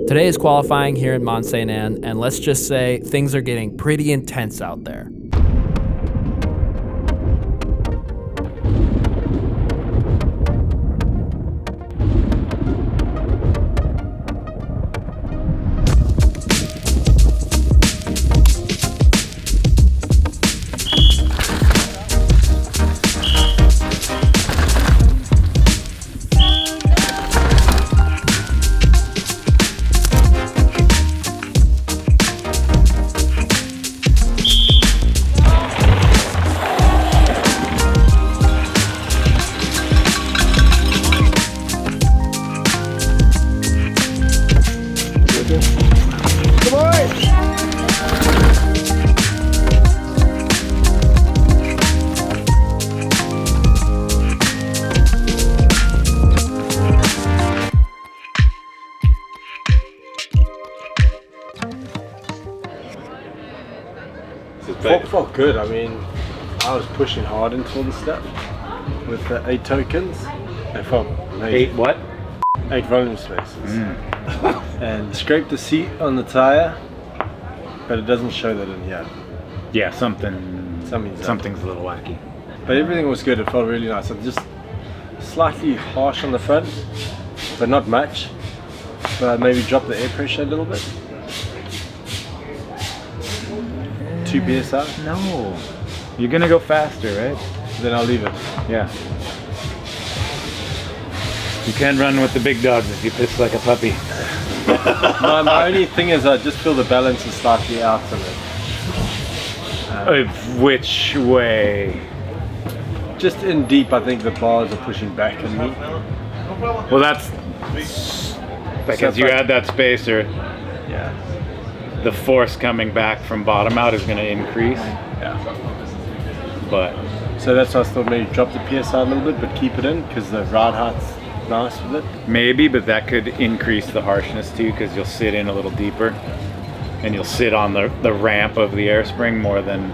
Today is qualifying here in Mont Sainte Anne, and let's just say things are getting pretty intense out there. Felt good. I mean, I was pushing hard until the step with the 8 tokens. I felt amazing. 8 what? 8 volume spaces. And scraped the seat on the tire, but it doesn't show that in here. Yeah, something's a little wacky. But everything was good. It felt really nice. I'm just slightly harsh on the front, but not much. But maybe drop the air pressure a little bit. 2 psi? No. You're gonna go faster, right? Then I'll leave it. Yeah. You can't run with the big dogs if you piss like a puppy. My only thing is I just feel the balance is slightly out of it. Which way? Just in deep, I think the bars are pushing back on me. Well, that's because you add that spacer. Yeah. The force coming back from bottom out is going to increase. Yeah. But so that's why I thought maybe drop the PSI a little bit, but keep it in because the ride height's nice with it. maybe, but that could increase the harshness too, because you'll sit in a little deeper, and you'll sit on the ramp of the air spring more than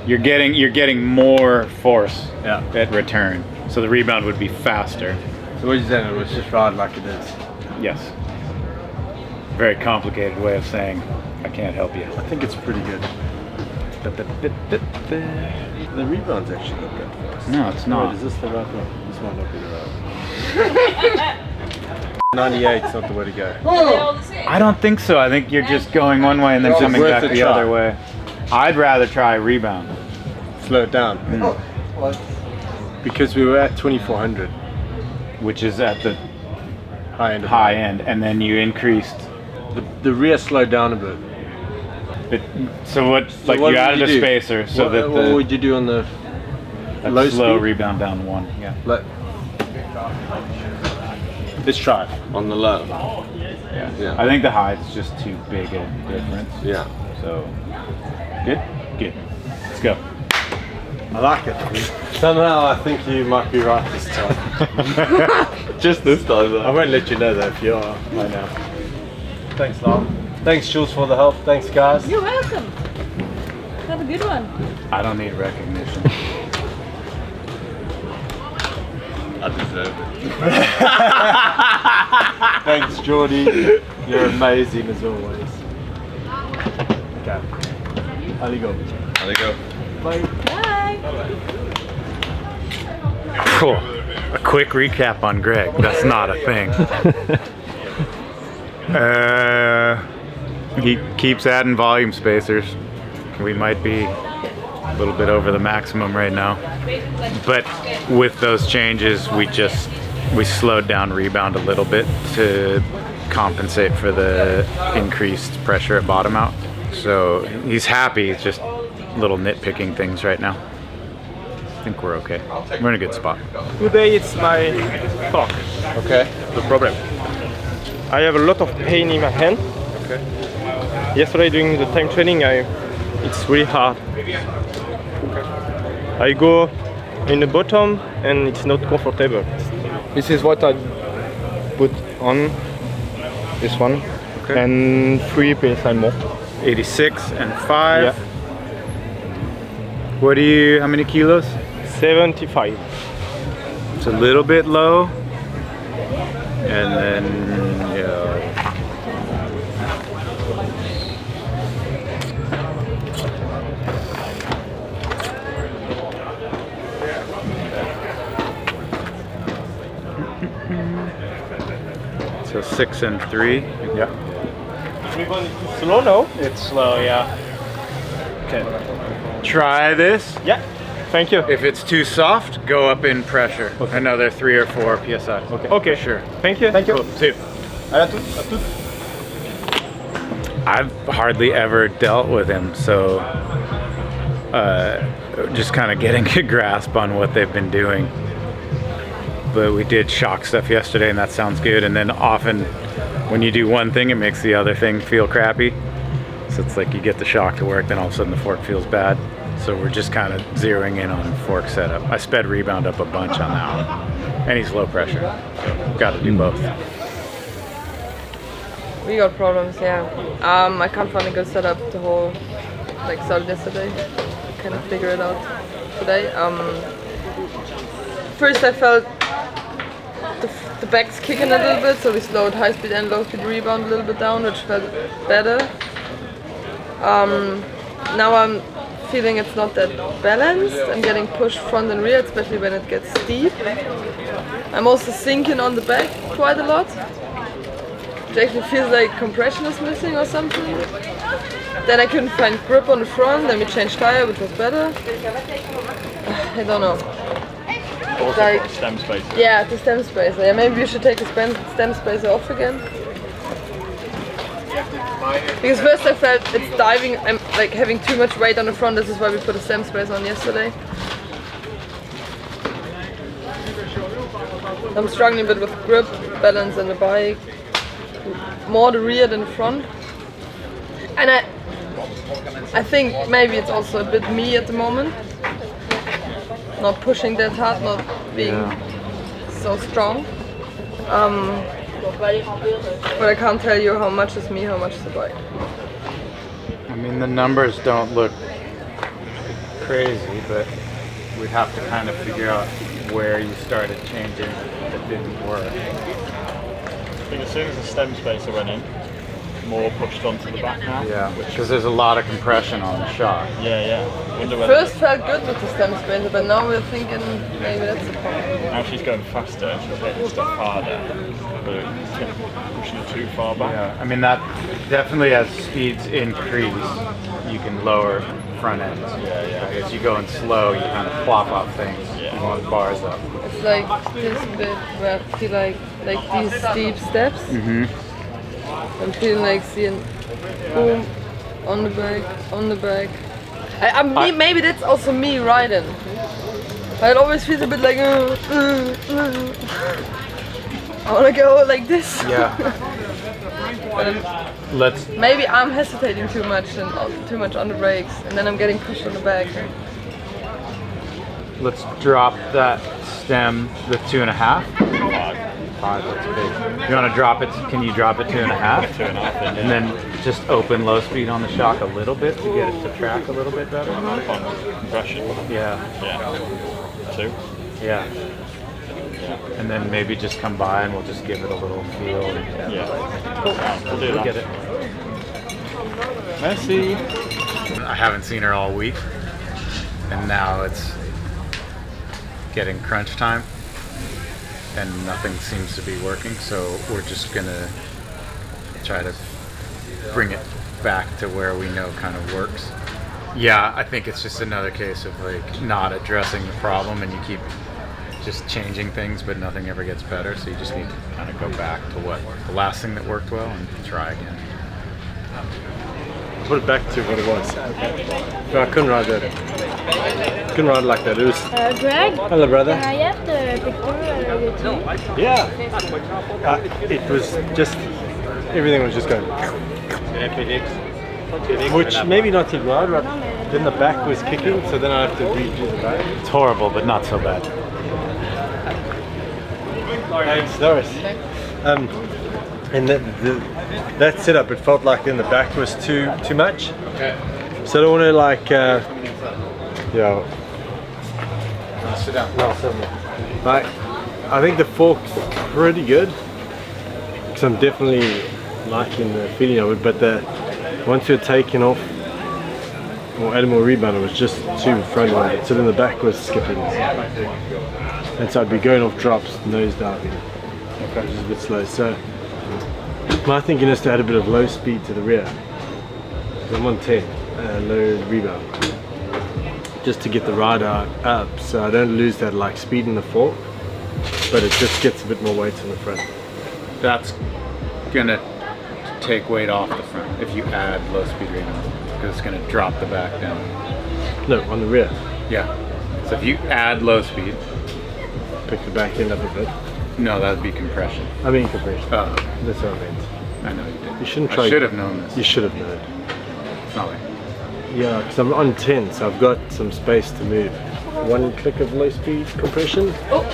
you're getting more force at return. So the rebound would be faster. So what you're saying, it was just ride like it is. Yes. Very complicated way of saying I can't help you. I think it's pretty good. The rebound's actually not good for us. No, it's not. Wait, is this the right one? This might not be the right one. 98 is not the way to go. I don't think so. I think you're just going one way and then coming back the other way. I'd rather try rebound. Slow it down. Because we were at 2400. Which is at the high end. And then you increased. The rear slowed down a bit. So what you added a spacer so that what would you do on the low slow speed? rebound down 1? Yeah. Let's try it. On the low. Yeah. I think the high is just too big a difference. Yeah. So good. Let's go. I like it. Somehow I think you might be right this time. Just this time though. I won't let you know though if you are right now. Thanks, Lyle. Thanks, Jules, for the help. Thanks, guys. You're welcome. Have a good one. I don't need recognition. I deserve it. Thanks, Jordy. You're amazing as always. Okay. I'll go. There you go. Bye. Bye. Cool. A quick recap on Greg. That's not a thing. He keeps adding volume spacers. We might be a little bit over the maximum right now. But with those changes, we slowed down rebound a little bit to compensate for the increased pressure at bottom out. So he's happy. It's just little nitpicking things right now. I think we're okay. We're in a good spot. Today it's my fork. Okay. The problem. I have a lot of pain in my hand. Okay. Yesterday during the time training, it's really hard. I go in the bottom and it's not comfortable. This is what I put on this one. Okay. And 3 psi more. 86 and 5. Yeah. How many kilos? 75. It's a little bit low. And then, yeah. So 6 and 3. Yeah. Slow now? It's slow, yeah. Okay. Try this. Yeah. Thank you. If it's too soft, go up in pressure. Okay. Another 3 or 4 psi. Okay. Okay. Sure. Thank you. Thank you. Cool. See you. À tout. I've hardly ever dealt with him, so just kind of getting a grasp on what they've been doing. But we did shock stuff yesterday, and that sounds good. And then often when you do one thing, it makes the other thing feel crappy. So it's like you get the shock to work, then all of a sudden the fork feels bad. So we're just kind of zeroing in on fork setup. I sped rebound up a bunch on that one. And he's low pressure, so got to do both. We got problems, yeah. I can't find a good setup the whole, like, started yesterday. Kind of figure it out today. First I felt the back's kicking a little bit, so we slowed high speed and low speed rebound a little bit down, which felt better. Now I'm feeling it's not that balanced. I'm getting pushed front and rear, especially when it gets steep. I'm also sinking on the back quite a lot. It actually feels like compression is missing or something. Then I couldn't find grip on the front, then we changed tire, which was better. I don't know. Also Like, stem spacer. Yeah, the stem spacer. Yeah, maybe we should take the stem spacer off again. Because first I felt it's diving, I'm like having too much weight on the front, this is why we put a stem spacer on yesterday. I'm struggling a bit with grip, balance in the bike. More the rear than the front. And I think maybe it's also a bit me at the moment. Not pushing that hard, not being so strong. But I can't tell you how much is me, how much is the bike. I mean, the numbers don't look crazy, but we'd have to kind of figure out where you started changing that didn't work. I think as soon as the stem spacer went in, more pushed onto the back now. Yeah, because there's a lot of compression on the shock. Yeah. Wonder whether First felt good with the stem spacer, but now we're thinking maybe that's the problem. now she's going faster and she's hitting stuff harder, but it's pushing it too far back. Yeah, I mean, that definitely as speeds increase, you can lower front ends. Yeah. As you go in slow, you kind of plop off things. Yeah. You want bars up. It's like this bit where I feel like these steep steps. I'm feeling like seeing boom on the back. Maybe that's also me riding. It always feels a bit like I wanna go like this. Yeah. Let's. Maybe I'm hesitating too much and too much on the brakes, and then I'm getting pushed on the back. Let's drop that stem, the 2.5. 5, that's big. You want to drop it? Can you drop it 2.5? 2.5, and then just open low speed on the shock a little bit to get it to track a little bit better. On compression. Yeah. 2. Yeah. And then maybe just come by and we'll just give it a little feel. We'll do We'll that. get it. Merci. I haven't seen her all week, and now it's getting crunch time, and nothing seems to be working. So we're just gonna try to bring it back to where we know kind of works. Yeah, I think it's just another case of like not addressing the problem, and you keep just changing things, but nothing ever gets better. So you just need to kind of go back to what the last thing that worked well and try again. Put it back to what it was. No, I couldn't ride that. Couldn't ride like that. It was. Greg, Hello, brother. can I have the picture with you? Yeah. It was just everything was just going. Which maybe not too loud, but then the back was kicking, so then I have to redo the back. It's horrible, but not so bad. Thanks, Doris. And that setup, it felt like in the back was too much. Okay. So I don't want to like, Sit down. Like, I think the fork's pretty good. because I'm definitely liking the feeling of it, but once you're taking off or adding more rebound, it was just too front loaded, so then the back was skipping. And so I'd be going off drops, nose diving, which is a bit slow. So my thinking is to add a bit of low speed to the rear. So I'm on 10, low rebound, just to get the rider up, so I don't lose that like speed in the fork, but it just gets a bit more weight on the front. That's gonna take weight off the front if you add low speed rebound, because it's gonna drop the back down. No, on the rear. Yeah. So if you add low speed, pick the back end up a bit. No, that would be compression. I mean compression. Oh. That's what I meant. I know you did. You shouldn't try. I should have known this. You should have known. It's not like. Yeah, because I'm on 10, so I've got some space to move. One click of low speed compression. Oh.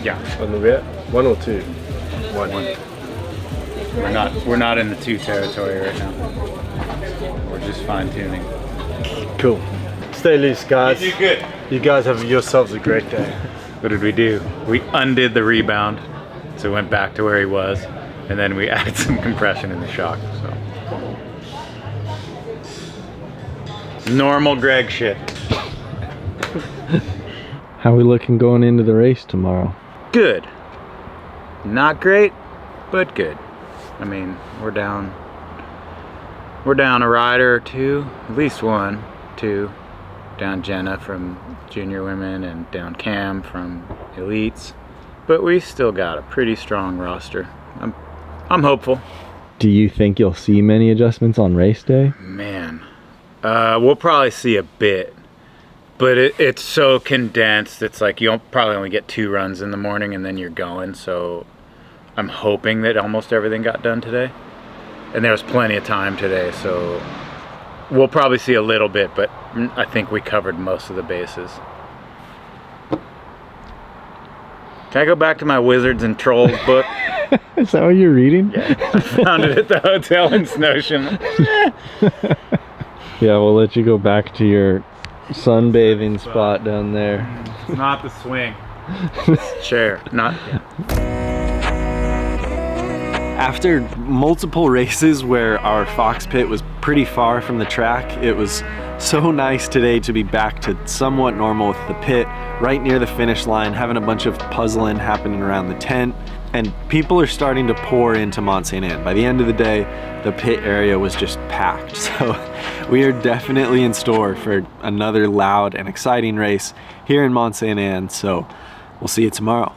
Yeah. On the rear. One or two. One. We're not in the 2 territory right now. We're just fine tuning. Cool. Stay loose, guys. You do good. You guys have yourselves a great day. What did we do? We undid the rebound, so it went back to where he was, and then we added some compression in the shock. So normal Greg shit. How are we looking going into the race tomorrow? Good. Not great, but good. I mean, we're down a rider or two, at least 1, 2. Down Jenna from junior women and down Cam from elites, but we still got a pretty strong roster. I'm hopeful. Do you think you'll see many adjustments on race day? Man, we'll probably see a bit, but it's so condensed. It's like you'll probably only get 2 runs in the morning and then you're going. So I'm hoping that almost everything got done today, and there was plenty of time today, so we'll probably see a little bit, but I think we covered most of the bases. Can I go back to my Wizards and Trolls book? Is that what you're reading? Yeah, I found it at the hotel in Snowshoe. Yeah, we'll let you go back to your sunbathing spot down there. It's not the swing. Chair, not. After multiple races where our fox pit was pretty far from the track, it was so nice today to be back to somewhat normal with the pit right near the finish line, having a bunch of puzzling happening around the tent, and people are starting to pour into Mont Sainte Anne. By the end of the day, the pit area was just packed, so we are definitely in store for another loud and exciting race here in Mont Sainte Anne, so we'll see you tomorrow.